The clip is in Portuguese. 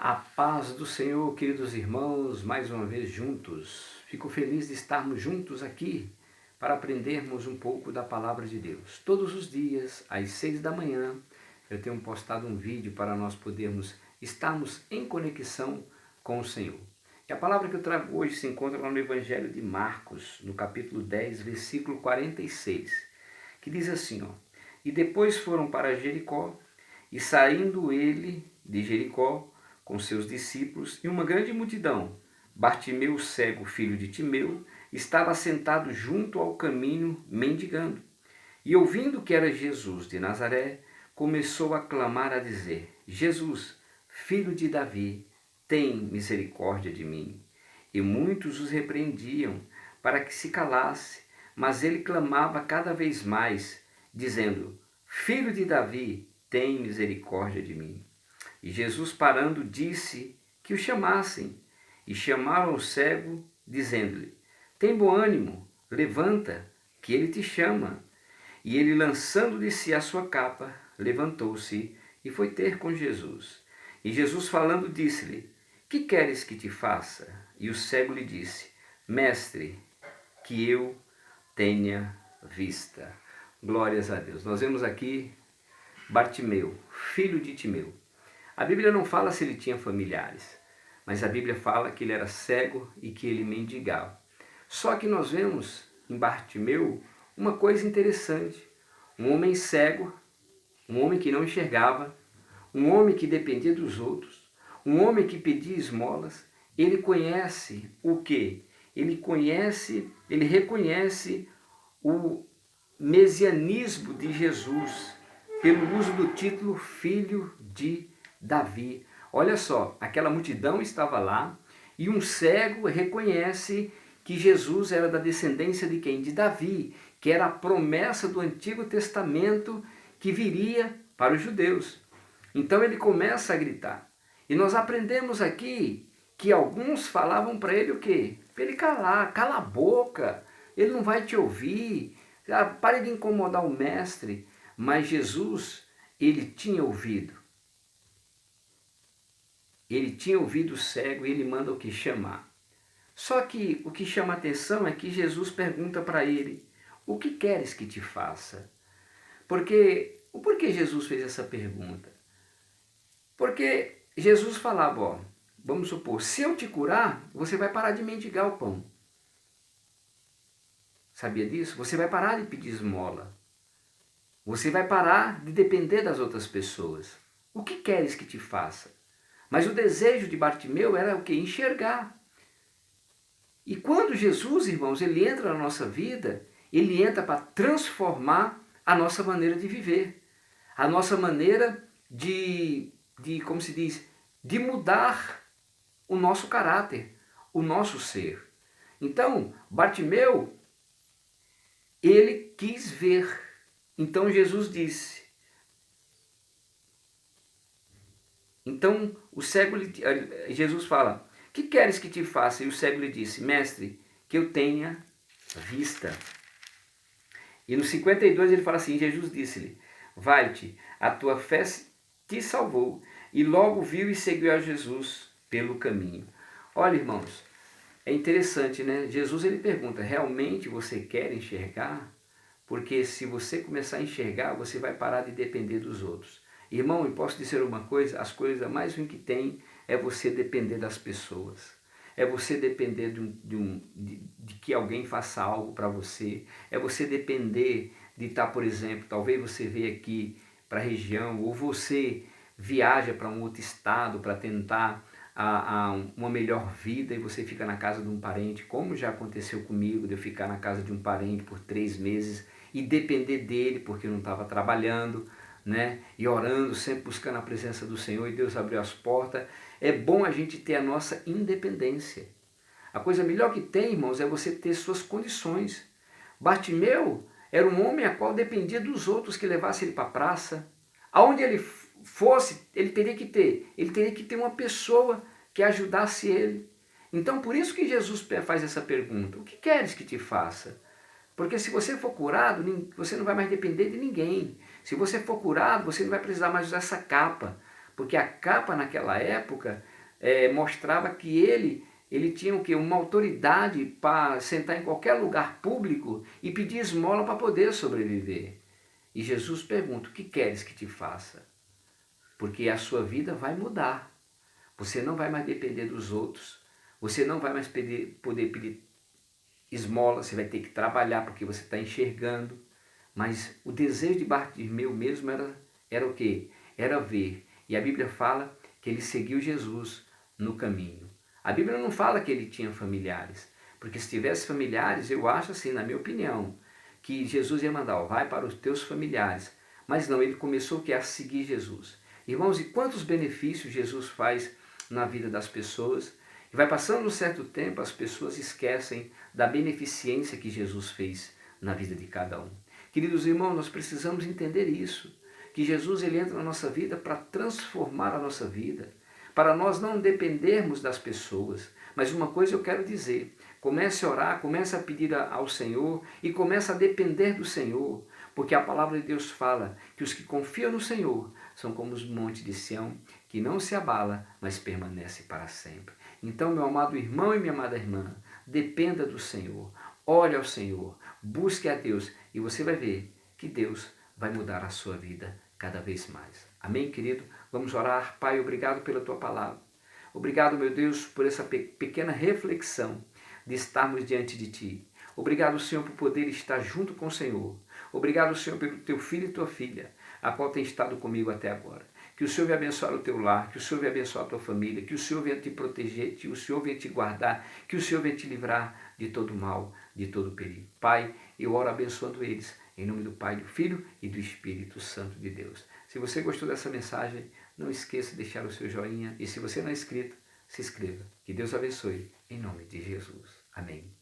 A paz do Senhor, queridos irmãos, mais uma vez juntos. Fico feliz de estarmos juntos aqui para aprendermos um pouco da Palavra de Deus. Todos os dias, às 6 da manhã, eu tenho postado um vídeo para nós podermos estarmos em conexão com o Senhor. E a palavra que eu trago hoje se encontra lá no Evangelho de Marcos, no capítulo 10, versículo 46, que diz assim, ó: E depois foram para Jericó, e saindo ele de Jericó, com seus discípulos e uma grande multidão, Bartimeu, cego, filho de Timeu, estava sentado junto ao caminho, mendigando. E ouvindo que era Jesus de Nazaré, começou a clamar a dizer: Jesus, filho de Davi, tem misericórdia de mim. E muitos os repreendiam para que se calasse, mas ele clamava cada vez mais, dizendo: Filho de Davi, tem misericórdia de mim. E Jesus, parando, disse que o chamassem. E chamaram o cego, dizendo-lhe: Tem bom ânimo, levanta, que ele te chama. E ele, lançando de si a sua capa, levantou-se e foi ter com Jesus. E Jesus, falando, disse-lhe: Que queres que te faça? E o cego lhe disse: Mestre, que eu tenha vista. Glórias a Deus. Nós vemos aqui Bartimeu, filho de Timeu. A Bíblia não fala se ele tinha familiares, mas a Bíblia fala que ele era cego e que ele mendigava. Só que nós vemos em Bartimeu uma coisa interessante. Um homem cego, um homem que não enxergava, um homem que dependia dos outros, um homem que pedia esmolas. Ele conhece o quê? Ele reconhece o mesianismo de Jesus pelo uso do título Filho de Davi. Olha só, aquela multidão estava lá e um cego reconhece que Jesus era da descendência de quem? De Davi, que era a promessa do Antigo Testamento que viria para os judeus. Então ele começa a gritar. E nós aprendemos aqui que alguns falavam para ele o quê? Para ele calar, cala a boca, ele não vai te ouvir, pare de incomodar o mestre. Mas Jesus, ele tinha ouvido. Ele tinha ouvido o cego e ele manda o que? Chamar. Só que o que chama a atenção é que Jesus pergunta para ele: O que queres que te faça? Por que Jesus fez essa pergunta? Porque Jesus falava, ó, vamos supor, se eu te curar, você vai parar de mendigar o pão. Sabia disso? Você vai parar de pedir esmola. Você vai parar de depender das outras pessoas. O que queres que te faça? Mas o desejo de Bartimeu era o que? Enxergar. E quando Jesus, irmãos, ele entra na nossa vida, ele entra para transformar a nossa maneira de viver. A nossa maneira como se diz, de mudar o nosso caráter, o nosso ser. Então, Bartimeu, ele quis ver. Então Jesus disse. Então o cego, Jesus fala: Que queres que te faça? E o cego lhe disse: Mestre, que eu tenha vista. E no 52 ele fala assim: Jesus disse-lhe: Vai-te, a tua fé te salvou. E logo viu e seguiu a Jesus pelo caminho. Olha, irmãos, é interessante, né? Jesus ele pergunta: realmente você quer enxergar? Porque se você começar a enxergar, você vai parar de depender dos outros. Irmão, eu posso dizer uma coisa: as coisas mais ruins que tem é você depender das pessoas. É você depender de que alguém faça algo para você. É você depender de estar, por exemplo, talvez você veja aqui para a região, ou você viaja para um outro estado para tentar uma melhor vida e você fica na casa de um parente, como já aconteceu comigo, de eu ficar na casa de um parente por 3 meses e depender dele porque eu não estava trabalhando, né? E orando, sempre buscando a presença do Senhor, e Deus abriu as portas. É bom a gente ter a nossa independência. A coisa melhor que tem, irmãos, é você ter suas condições. Bartimeu era um homem a qual dependia dos outros que levassem ele para a praça. Aonde ele fosse, ele teria que ter uma pessoa que ajudasse ele. Então, por isso que Jesus faz essa pergunta: O que queres que te faça? Porque se você for curado, você não vai mais depender de ninguém. Se você for curado, você não vai precisar mais usar essa capa. Porque a capa naquela época mostrava que ele tinha o quê? Uma autoridade para sentar em qualquer lugar público e pedir esmola para poder sobreviver. E Jesus pergunta: o que queres que te faça? Porque a sua vida vai mudar. Você não vai mais depender dos outros. Você não vai mais poder pedir esmola. Você vai ter que trabalhar porque você está enxergando. Mas o desejo de Bartimeu mesmo era o quê? Era ver. E a Bíblia fala que ele seguiu Jesus no caminho. A Bíblia não fala que ele tinha familiares. Porque se tivesse familiares, eu acho assim, na minha opinião, que Jesus ia mandar: vai para os teus familiares. Mas não, ele começou a seguir Jesus. Irmãos, e quantos benefícios Jesus faz na vida das pessoas? E vai passando um certo tempo, as pessoas esquecem da beneficência que Jesus fez na vida de cada um. Queridos irmãos, nós precisamos entender isso, que Jesus ele entra na nossa vida para transformar a nossa vida, para nós não dependermos das pessoas. Mas uma coisa eu quero dizer: comece a orar, comece a pedir ao Senhor e comece a depender do Senhor, porque a palavra de Deus fala que os que confiam no Senhor são como os montes de Sião, que não se abala, mas permanece para sempre. Então, meu amado irmão e minha amada irmã, dependa do Senhor, ore ao Senhor, busque a Deus e você vai ver que Deus vai mudar a sua vida cada vez mais. Amém, querido? Vamos orar. Pai, obrigado pela tua palavra. Obrigado, meu Deus, por essa pequena reflexão de estarmos diante de Ti. Obrigado, Senhor, por poder estar junto com o Senhor. Obrigado, Senhor, pelo Teu filho e Tua filha, a qual tem estado comigo até agora. Que o Senhor venha abençoar o teu lar, que o Senhor venha abençoar a tua família, que o Senhor venha te proteger, que o Senhor venha te guardar, que o Senhor venha te livrar de todo mal, de todo perigo. Pai, eu oro abençoando eles, em nome do Pai, do Filho e do Espírito Santo de Deus. Se você gostou dessa mensagem, não esqueça de deixar o seu joinha e se você não é inscrito, se inscreva. Que Deus abençoe, em nome de Jesus. Amém.